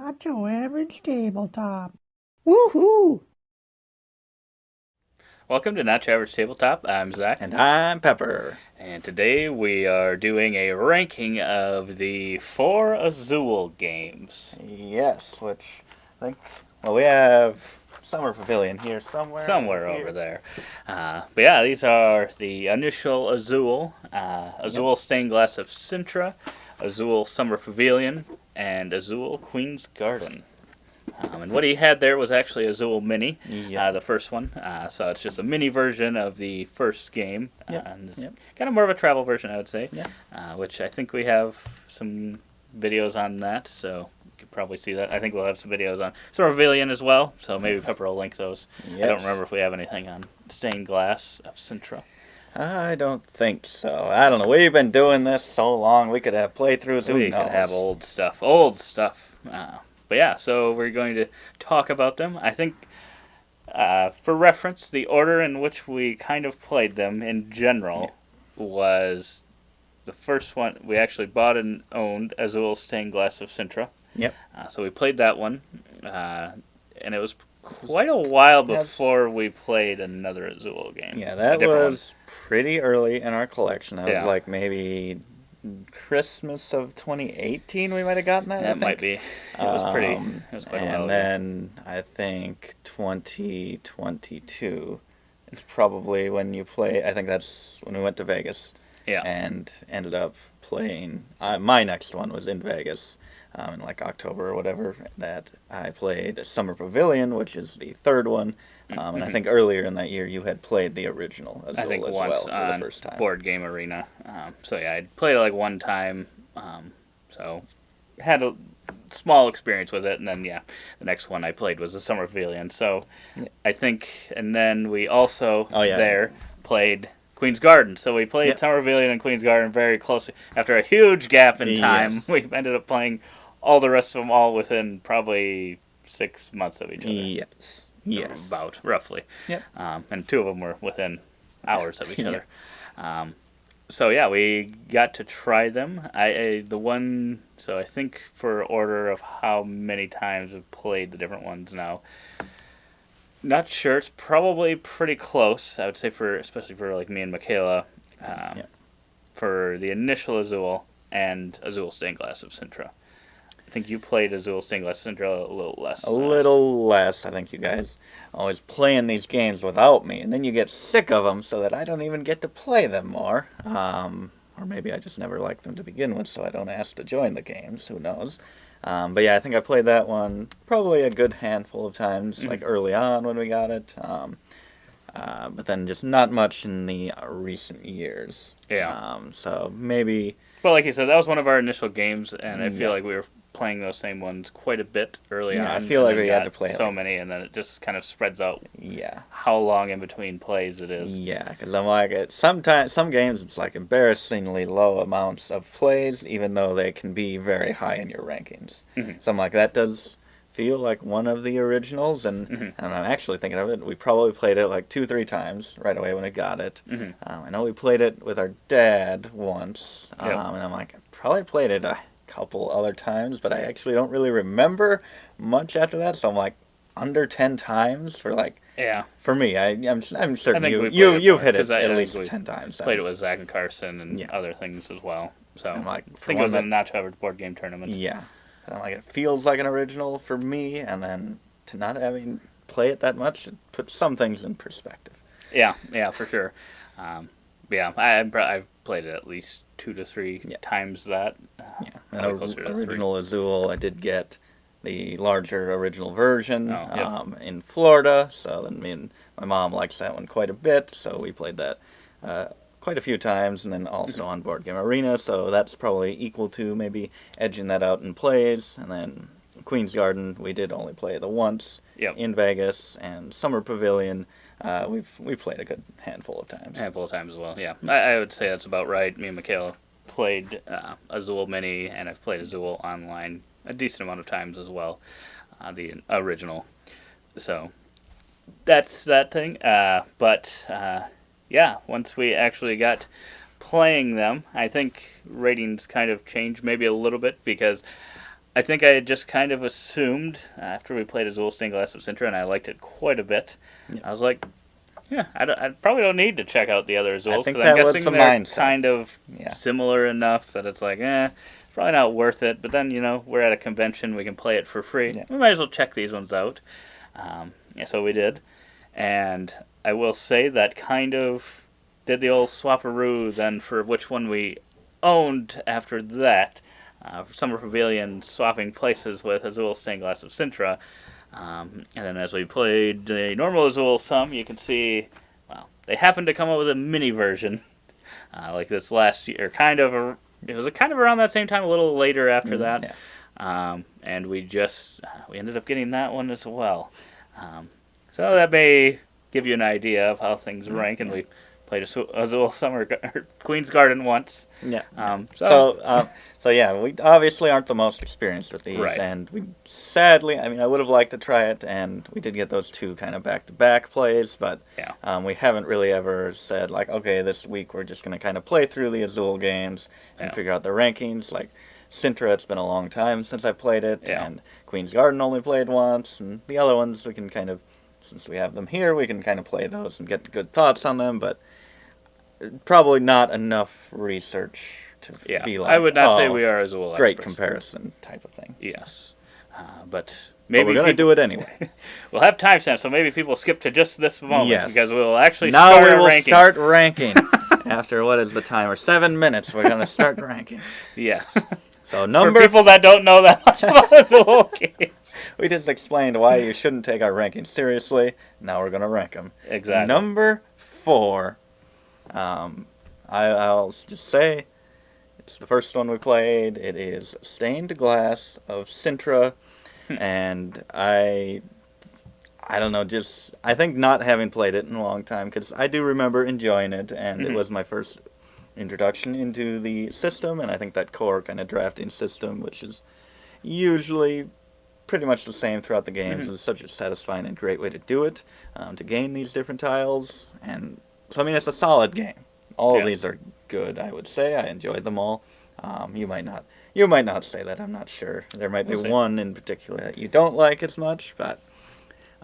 Not your average tabletop. Woohoo! Welcome to Not Your Average Tabletop. I'm Zach, And I'm Pepper. and today we are doing a ranking of the four Azul games. Yes, which I think, well, we have Summer Pavilion here somewhere. Somewhere here. over there. But yeah, these are the initial Azul, Azul Stained Glass of Sintra, Azul Summer Pavilion, and Azul Queen's Garden. And what he had there was actually Azul Mini, Yep. the first one. So it's just a mini version of the first game. Yep. And it's Yep. kind of more of a travel version, I would say. Yeah. Which I think we have some videos on that, so you could probably see that. I think we'll have some videos on Summer Pavilion as well, so maybe Pepper will link those. Yes. I don't remember if we have anything on Stained Glass of Sintra. I don't think so. I don't know. We've been doing this so long. We could have playthroughs. We could have old stuff. Old stuff. But yeah, so we're going to talk about them. I think, for reference, the order in which we kind of played them in general was the first one. We actually bought and owned Azul Stained Glass of Sintra. Yep. So we played that one, and it was quite a while before we played another Azul game. Yeah, that was pretty early in our collection. That was like maybe Christmas of 2018 we might have gotten that. That might be. It was pretty. It was quite a while And then I think 2022 is probably when you play. I think that's when we went to Vegas. Yeah. And ended up playing. My next one was in Vegas. In like October or whatever, that I played Summer Pavilion, which is the third one. And I think earlier in that year you had played the original Azul I think as once well for on the first time. Board Game Arena. So yeah, I played it like one time. So had a small experience with it, and then yeah, the next one I played was the Summer Pavilion. So I think, and then we also played Queen's Garden. So we played Summer Pavilion and Queen's Garden very closely. After a huge gap in time, we ended up playing all the rest of them all within probably 6 months of each other. Yes. About, roughly. Yep. And two of them were within hours of each other. So yeah, we got to try them. So I think for order of how many times we've played the different ones now, not sure. It's probably pretty close. I would say especially for like me and Michaela, for the initial Azul and Azul Stained Glass of Sintra. I think you played Azul Stained Glass of Sintra a little less. A little less. I think you guys always playing these games without me, and then you get sick of them so that I don't even get to play them more. Or maybe I just never liked them to begin with, so I don't ask to join the games. Who knows? But yeah, I think I played that one probably a good handful of times, like early on when we got it. But then just not much in the recent years. Yeah. So maybe. Well, like you said, that was one of our initial games, and I feel like we were playing those same ones quite a bit early on. I feel like we had to play so many, and then it just kind of spreads out. Yeah. How long in between plays it is. Yeah, because I'm like, sometimes some games it's like embarrassingly low amounts of plays, even though they can be very high in your rankings. So I'm like, that does feel like one of the originals, and I'm actually thinking of it. We probably played it like 2-3 times right away when we got it. I know we played it with our dad once, and I'm like, I probably played it a couple other times, but I actually don't really remember much after that. So I'm like, under 10 times for like. Yeah. For me, I'm certain you've hit it at least 10 times. Played it with Zach and Carson and other things as well. So I'm like, I think it was a Not Your Average board game tournament. Yeah. And I'm like, it feels like an original for me, and then to not having play it that much, it puts some things in perspective. Yeah, for sure. I've played it at least 2 to 3 times that. And original Azul, I did get the larger original version in Florida, so then me and my mom likes that one quite a bit, so we played that quite a few times, and then also on Board Game Arena, so that's probably equal to maybe edging that out in plays. And then Queen's Garden, we did only play the once in Vegas, and Summer Pavilion, we've played a good handful of times. Handful of times as well, yeah. I would say that's about right. Me and Michaela played Azul Mini, and I've played Azul online a decent amount of times as well, the original. So that's that thing. Once we actually got playing them, I think ratings kind of changed maybe a little bit, because I think I had just kind of assumed after we played Azul Stained Glass of Sintra, and I liked it quite a bit. Yeah. I was like, yeah, I probably don't need to check out the other Azuls think because I'm that was guessing the they're mindset. kind of Yeah. similar enough that it's like, it's probably not worth it. But then, we're at a convention, we can play it for free. Yeah. We might as well check these ones out. So we did. And I will say that kind of did the old swaparoo then for which one we owned after that. Summer Pavilion swapping places with Azul Stained Glass of Sintra. And then as we played the normal Azul some, you can see, well, they happened to come up with a mini version. Like this last year, it was kind of around that same time, a little later after that. Yeah. And we ended up getting that one as well. So that may give you an idea of how things rank, and we played Azul Summer Queen's Garden once. Yeah. So Yeah, we obviously aren't the most experienced with these, Right. and we sadly, I would have liked to try it, and we did get those 2 kind of back-to-back plays, but Yeah. we haven't really ever said, like, okay, this week we're just going to kind of play through the Azul games and Yeah. figure out the rankings. Like, Sintra, it's been a long time since I played it, Yeah. and Queen's Garden only played once, and the other ones we can kind of, since we have them here, we can kind of play those and get good thoughts on them, but probably not enough research to be like, I would not say "Oh, we are Azul great experts. comparison type of thing." Yes. But But maybe we're going to do it anyway. We'll have timestamps, so maybe people skip to just this moment Yes. because we'll actually Now start we our will ranking. start ranking. After, what is the timer? 7 minutes, we're going to start ranking. Yeah. So For people that don't know that much about Azul games. we just explained why you shouldn't take our rankings seriously. Now we're going to rank them. Exactly. Number 4. I'll just say it's the first one we played. It is Stained Glass of Sintra, and I don't know, I think not having played it in a long time, because I do remember enjoying it, and it was my first introduction into the system, and I think that core kind of drafting system, which is usually pretty much the same throughout the games, is such a satisfying and great way to do it, to gain these different tiles, and so it's a solid game. All of these are good, I would say. I enjoyed them all. You might not say that, I'm not sure. There might be one in particular that you don't like as much, but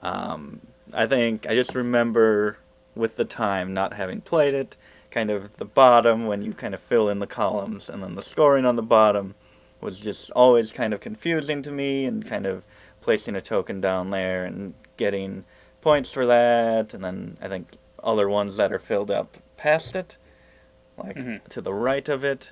I think I just remember with the time not having played it, kind of the bottom when you kind of fill in the columns, and then the scoring on the bottom was just always kind of confusing to me, and kind of placing a token down there and getting points for that, and then I think other ones that are filled up past it, like to the right of it.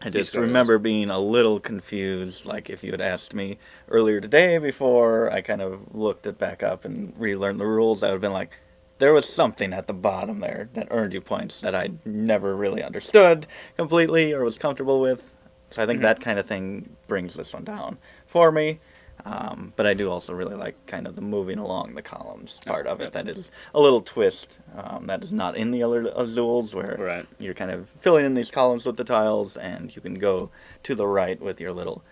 I just remember being a little confused, like if you had asked me earlier today before I kind of looked it back up and relearned the rules, I would have been like, there was something at the bottom there that earned you points that I never really understood completely or was comfortable with. So I think that kind of thing brings this one down for me. But I do also really like kind of the moving along the columns part of it. That is a little twist that is not in the other Azuls, where you're kind of filling in these columns with the tiles, and you can go to the right with your little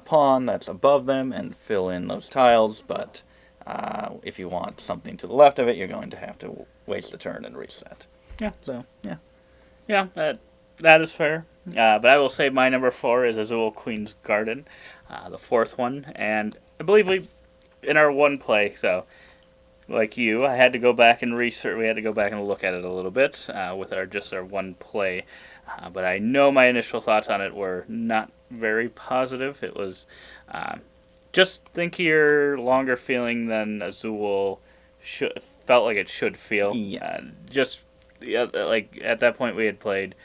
pawn that's above them and fill in those tiles. But if you want something to the left of it, you're going to have to waste a turn and reset. Yeah. So, yeah. Yeah, that is fair. But I will say my number 4 is Azul Queen's Garden, the 4th one, and I believe in our one play, so like you, I had to go back and research. We had to go back and look at it a little bit with our one play, but I know my initial thoughts on it were not very positive. It was just thinkier, longer feeling than Azul felt like it should feel. Yeah. Like at that point we had played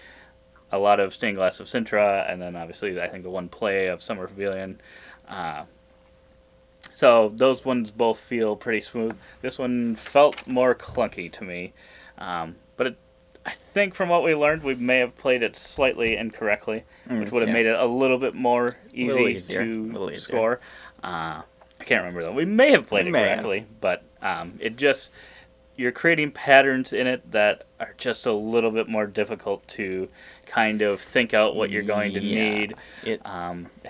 a lot of Stained Glass of Sintra, and then obviously I think the one play of Summer Pavilion. So those ones both feel pretty smooth. This one felt more clunky to me, but I think from what we learned, we may have played it slightly incorrectly, which would have made it a little bit more easy to score. I can't remember though. We may have played it correctly, but it just, you're creating patterns in it that are just a little bit more difficult to kind of think out what you're going to need. It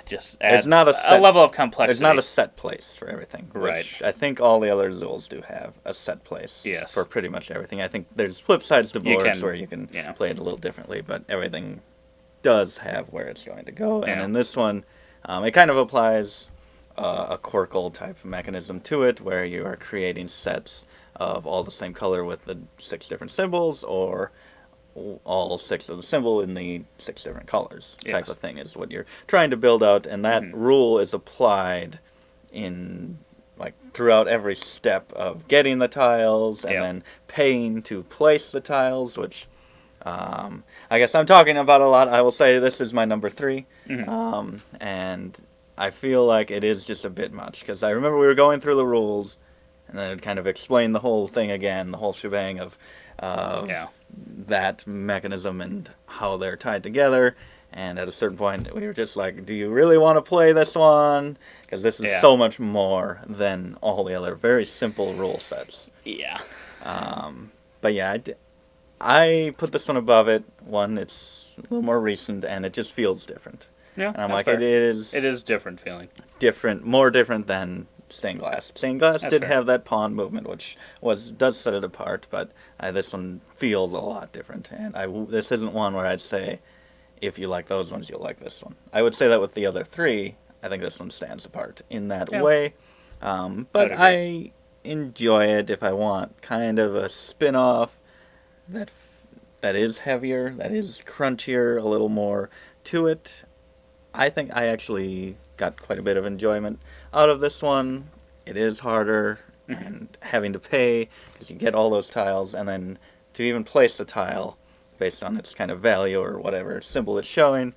just adds a level of complexity. There's not a set place for everything. Right. Which I think all the other Azuls do have a set place for pretty much everything. I think there's flip sides to boards where you can play it a little differently, but everything does have where it's going to go. And in this one, It kind of applies a Quirkle type mechanism to it, where you are creating sets of all the same color with the 6 different symbols, or all 6 of the symbol in the 6 different colors type of thing is what you're trying to build out, and that rule is applied in like throughout every step of getting the tiles and then paying to place the tiles, which I guess I'm talking about a lot. I will say this is my number 3, and I feel like it is just a bit much, because I remember we were going through the rules, and then it kind of explained the whole thing again, the whole shebang of that mechanism and how they're tied together. And at a certain point, we were just like, do you really want to play this one? Because this is so much more than all the other very simple rule sets. Yeah. But yeah, I put this one above it. One, it's a little more recent, and it just feels different. Yeah, and I'm like, fair. it is different feeling. More different than Stained Glass. Stained Glass That's did fair. have that pawn movement, which does set it apart, but this one feels a lot different. And this isn't one where I'd say, if you like those ones, you'll like this one. I would say that with the other 3, I think this one stands apart in that way. But I enjoy it if I want kind of a spin-off that is heavier, that is crunchier, a little more to it. I think I actually got quite a bit of enjoyment out of this one. It is harder, and having to pay, because you get all those tiles, and then to even place the tile based on its kind of value or whatever symbol it's showing,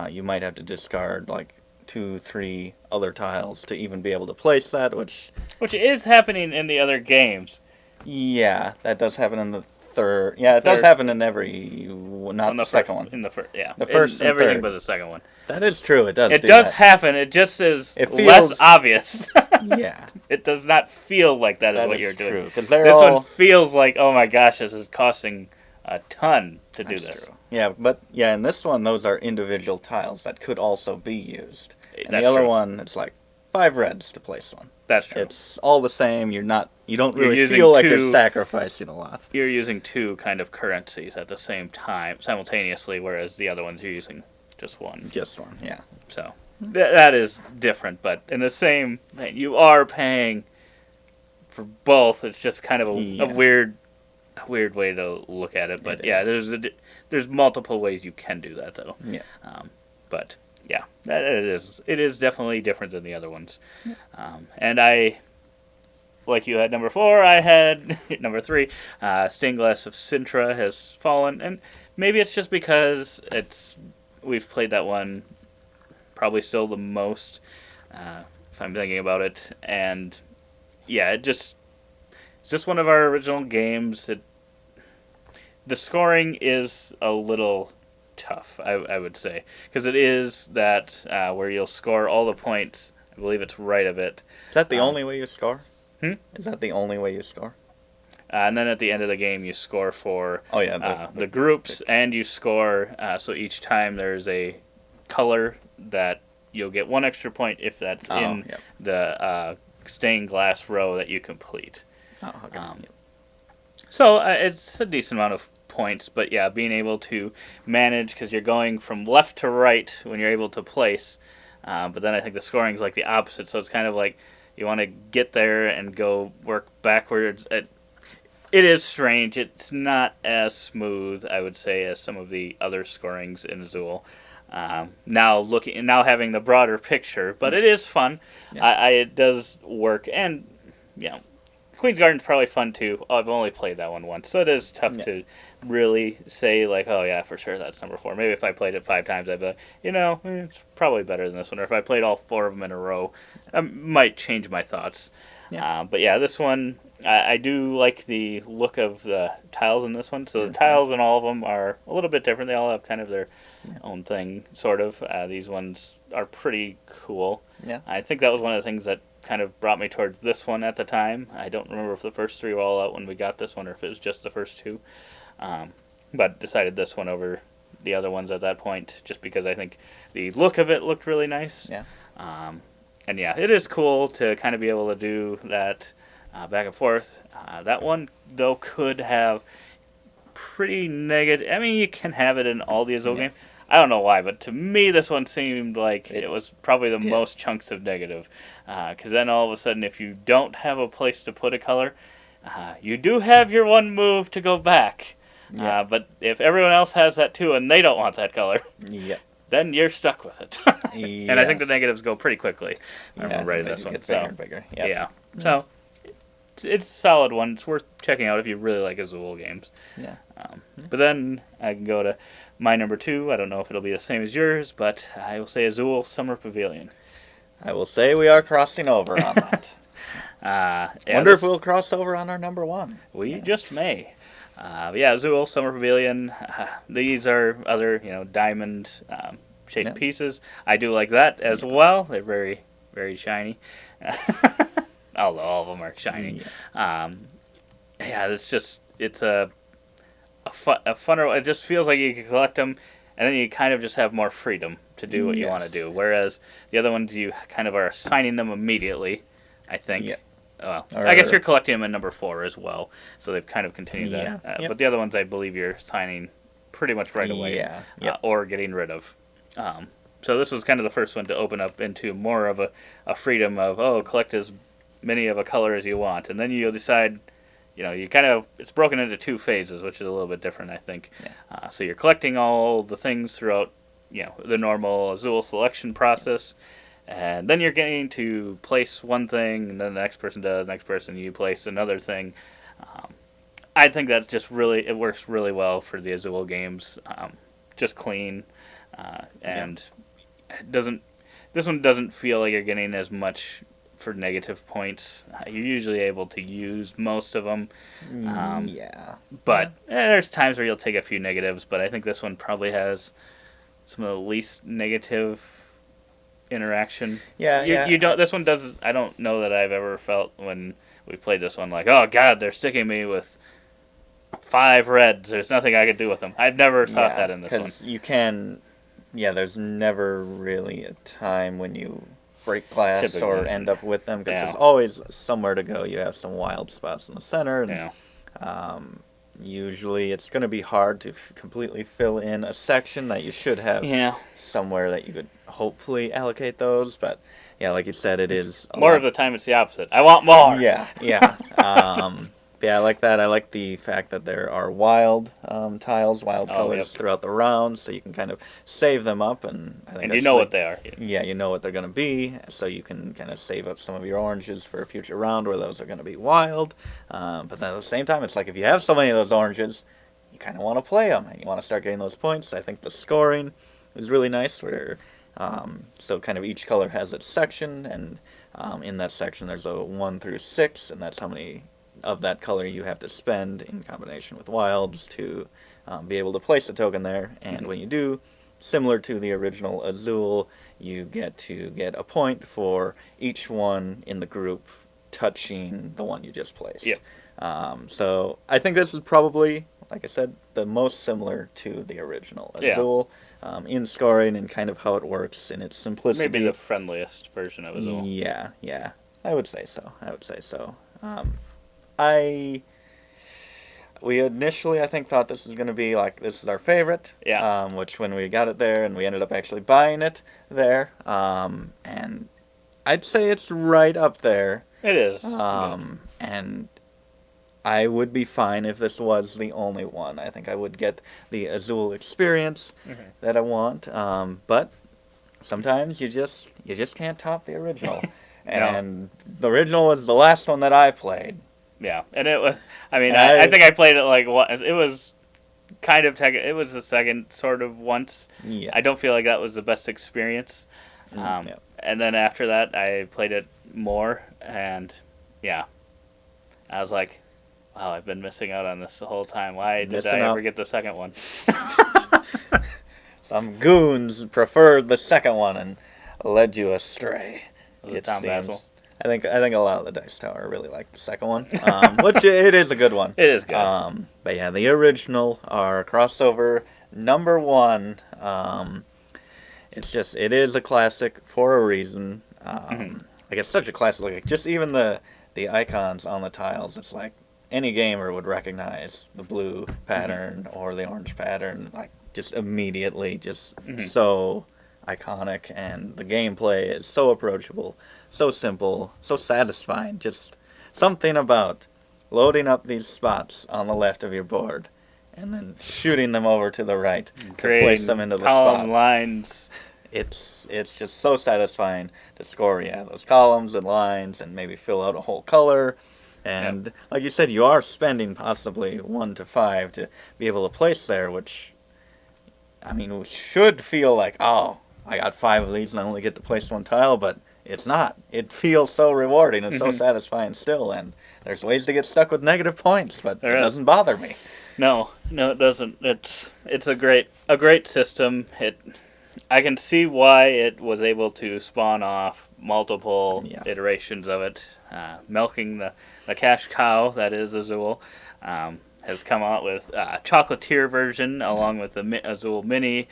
you might have to discard like 2, 3 other tiles to even be able to place that, which is happening in the other games. Yeah, that does happen in the third. Yeah, it does happen in every, not the second one. In the first, yeah. The first and everything third. but the second one. That is true. It does. It do does that. happen. It just is It less feels- obvious. Yeah, It does not feel like that is that what is you're doing. true. Because they're This all. one feels like, oh my gosh, this is costing a ton to do That's this. true. Yeah, but yeah, in this one, those are individual tiles that could also be used. And That's the other true. one, it's like 5 reds to place one. That's true. It's all the same. You don't You're really using feel like 2 you're sacrificing a lot. You're using 2 kind of currencies at the same time, simultaneously, whereas the other ones you're using just one. Just one, yeah. So that is different, but in the same vein, you are paying for both. It's just kind of a weird way to look at it. But there's multiple ways you can do that though. Yeah. But yeah, it is definitely different than the other ones. And I, like you had number 4, I had number 3. Stained Glass of Sintra has fallen, and maybe it's just because we've played that one probably still the most, if I'm thinking about it, and yeah, it's just one of our original games. The scoring is a little tough, I would say, because it is that where you'll score all the points. I believe it's right of it. Is that the only way you score? Hmm? Is that the only way you score? And then at the end of the game, you score for the groups, and you score. So each time there's a color that you'll get 1 extra point if that's in the stained glass row that you complete. Oh, okay. So it's a decent amount of points, but yeah, being able to manage, because you're going from left to right when you're able to place, but then I think the scoring's like the opposite, so it's kind of like you want to get there and go work backwards. It is strange. It's not as smooth, I would say, as some of the other scorings in Azul. Now having the broader picture, but it is fun. Yeah. It does work, and Queen's Garden's probably fun too. I've only played that one once, so it is tough to really say like, oh yeah, for sure that's number 4. Maybe if I played it 5 times, I'd be like, it's probably better than this one. Or if I played all 4 of them in a row, I might change my thoughts. Yeah. But yeah, this one, I do like the look of the tiles in this one. So the tiles in all of them are a little bit different. They all have kind of their own thing, sort of. These ones are pretty cool. Yeah. I think that was one of the things that kind of brought me towards this one at the time. I don't remember if the first 3 were all out when we got this one or if it was just the first 2. But decided this one over the other ones at that point, just because I think the look of it looked really nice. Yeah. And yeah, it is cool to kind of be able to do that back and forth. That one, though, could have pretty negative... I mean, you can have it in all the Azul games. I don't know why, but to me this one seemed like it was probably the did. most chunks of negative. Because then all of a sudden, if you don't have a place to put a color, you do have your one move to go back. Yeah. But if everyone else has that too and they don't want that color, Yep. then you're stuck with it. And I think the Yes. negatives go pretty quickly. I remember writing they this one. get So bigger and bigger. Yep. yeah, so it's a solid one. It's worth checking out if you really like Azul games. Yeah. But then I can go to my number 2. I don't know if it'll be the same as yours, but I will say Azul Summer Pavilion. I will say we are crossing over on that. Yeah, Wonder if we'll cross over on our number 1. We just may. Yeah, Azul Summer Pavilion. These are other, diamond shaped Yeah. pieces. I do like that as well. They're very, very shiny. Although all of them are shiny. Yeah, it's a funner. It just feels like you can collect them, and then you kind of just have more freedom to do what you want to do. Whereas the other ones, you kind of are assigning them immediately, I think. Yeah. Well, I guess you're collecting them in number 4 as well, so they've kind of continued that. Yep. But the other ones, I believe you're signing pretty much right away, Yep. or getting rid of. So this was kind of the first one to open up into more of a freedom of, collect as many of a color as you want, and then you'll decide. It's broken into 2 phases, which is a little bit different, I think. Yeah. So you're collecting all the things throughout, the normal Azul selection process, and then you're getting to place one thing, and then the next person does, next person you place another thing. I think that's just it works really well for the Azul games. Just clean, and this one doesn't feel like you're getting as much for negative points. You're usually able to use most of them. But there's times where you'll take a few negatives, but I think this one probably has some of the least negative interaction. You don't. This one does. I don't know that I've ever felt when we played this one like, oh God, they're sticking me with 5 reds. There's nothing I could do with them. I've never thought that in this one. Because you can. Yeah, there's never really a time when you break glass Typically, or end up with them, because there's always somewhere to go. You have some wild spots in the center. And, usually it's going to be hard to completely fill in a section that you should have somewhere that you could hopefully allocate those. But yeah, like you said, it is more of the time it's the opposite. I want more. Yeah. Yeah, I like that. I like the fact that there are wild tiles, wild colors throughout the round, so you can kind of save them up, and I think and you know what they are. Yeah, you know what they're going to be, so you can kind of save up some of your oranges for a future round where those are going to be wild. But then at the same time, it's like if you have so many of those oranges, you kind of want to play them, and you want to start getting those points. I think the scoring is really nice, where so kind of each color has its section, and in that section there's a 1 through 6, and that's how many of that color you have to spend in combination with wilds to be able to place a token there. And when you do, similar to the original Azul, you get to get a point for each one in the group touching the one you just placed. So I think this is probably, like I said, the most similar to the original Azul in scoring and kind of how it works in its simplicity. Maybe the friendliest version of Azul. Yeah, I would say so. We initially, I think, thought this was going to be like, this is our favorite. Which when we got it there, and we ended up actually buying it there, and I'd say it's right up there. It is. And I would be fine if this was the only one. I think I would get the Azul experience that I want. But sometimes you just can't top the original. And the original was the last one that I played. Yeah, and it was. I mean, I think I played it like once. It was kind of it was the second sort of once. Yeah. I don't feel like that was the best experience. And then after that, I played it more, and I was like, wow, I've been missing out on this the whole time. Why did I ever get the second one? Some goons preferred the second one and led you astray. Was it Tom Basil? I think a lot of the Dice Tower really liked the second one, which it is a good one. It is good. But yeah, the original, our crossover number 1. It is a classic for a reason. Like it's such a classic. Like just even the icons on the tiles, it's like any gamer would recognize the blue pattern or the orange pattern. Like just immediately just Mhm. so iconic, and the gameplay is so approachable, so simple, so satisfying. Just something about loading up these spots on the left of your board and then shooting them over to the right to place them Creating into the column spot. lines. It's just so satisfying to score, yeah, those columns and lines and maybe fill out a whole color. And like you said, you are spending possibly 1 to 5 to be able to place there, which, I mean, we should feel like, oh, I got 5 of these and I only get to place 1 tile, but it's not. It feels so rewarding and so Mhm. satisfying still, and there's ways to get stuck with negative points, but There it is. doesn't bother me. No, it doesn't. It's a great system. I can see why it was able to spawn off multiple Yeah. iterations of it. Milking the cash cow that is Azul has come out with a chocolatier version along with the Azul Mini.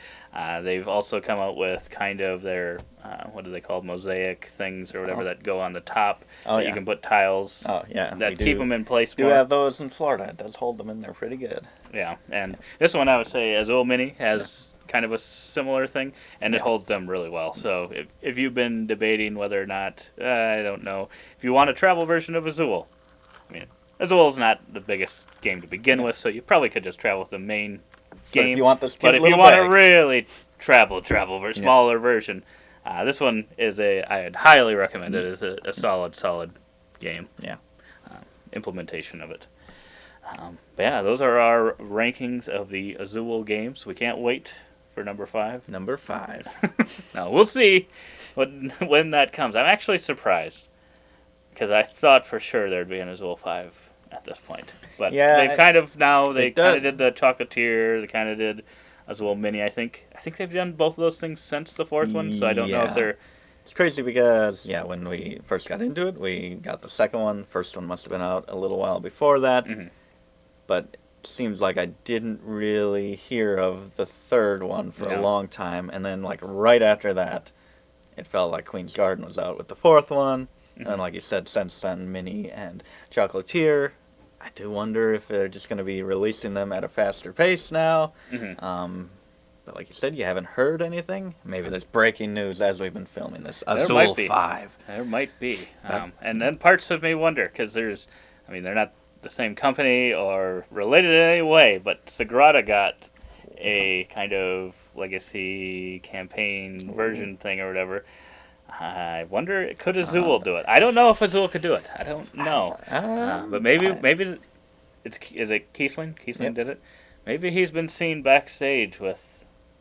They've also come out with kind of their what do they call mosaic things or whatever that go on the top Oh, that yeah. you can put tiles Oh, yeah. that we keep them in place do more. have those in Florida. It does hold them in there pretty good. Yeah, and this one I would say Azul Mini has kind of a similar thing, and it Yeah. holds them really well. So if you've been debating whether or not, I don't know, if you want a travel version of Azul, I mean, Azul is not the biggest game to begin No. with, so you probably could just travel with the main But game. if you want this But cute if you little want a bag, really smaller version, this one is I'd highly recommend it as a solid game. Yeah. Implementation of it. But yeah, those are our rankings of the Azul games. We can't wait for number 5. Number 5. Now we'll see when that comes. I'm actually surprised because I thought for sure there'd be an Azul 5 at this point. But Yeah, they've kind of now they it does- kind of did the Chocolatier. They kind of did Azul Mini. I think they've done both of those things since the 4th one. So I don't know if Yeah. they're It's crazy because, yeah, when we first got into it, we got the second one. First one must have been out a little while before that. Mhm. But it seems like I didn't really hear of the third one for a No. long time. And then, like, right after that, it felt like Queen's Garden was out with the fourth one. Mhm. And like you said, since then, Mini and Chocolatier. I do wonder if they're just going to be releasing them at a faster pace now. Mhm. But like you said, you haven't heard anything. Maybe there's breaking news as we've been filming this. There Azul might be. 5. There might be. That- And then parts of me wonder, because they're not the same company or related in any way, but Sagrada got a kind of legacy campaign version thing or whatever. I wonder, could Azul do it? I don't know if Azul could do it. I don't know. But maybe is it Kiesling? Kiesling Yep. did it. Maybe he's been seen backstage with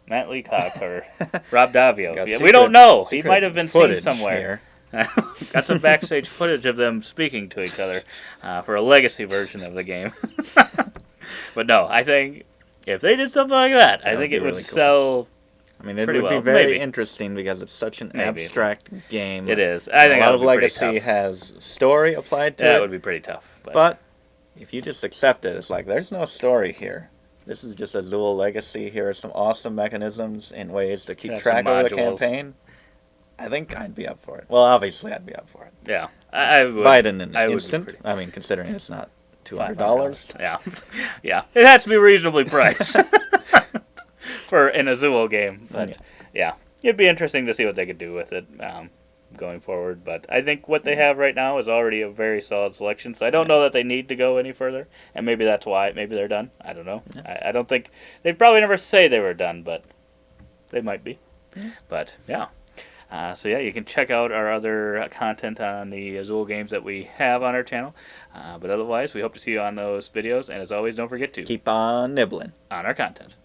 Matt Leacock or Rob Davio. Got We don't know. He secret might have been seen footage somewhere. here. Got some backstage footage of them speaking to each other for a legacy version of the game. But no, I think if they did something like that, I That would think be it would really cool. sell. I mean, it Pretty would be well. very Maybe. interesting because it's such an Maybe. abstract game. It is. I think a lot that of would be pretty legacy tough. has story applied to That it. would be pretty tough. But if you just accept it, it's like there's no story here. This is just Azul Legacy. Here are some awesome mechanisms and ways to keep Yeah, track some of the modules. campaign. I think I'd be up for it. Well, obviously I'd be up for it. Yeah, I would. Buy it in an I would be instant. pretty- I mean, considering it's not $200. Yeah, yeah. It has to be reasonably priced for an Azul game. But yeah, it'd be interesting to see what they could do with it going forward. But I think what they have right now is already a very solid selection. So I don't know that they need to go any further. And maybe that's why. Maybe they're done. I don't know. I don't think they'd probably never say they were done, but they might be. But yeah. So yeah, you can check out our other content on the Azul games that we have on our channel. But otherwise, we hope to see you on those videos. And as always, don't forget to Keep on nibbling. on our content.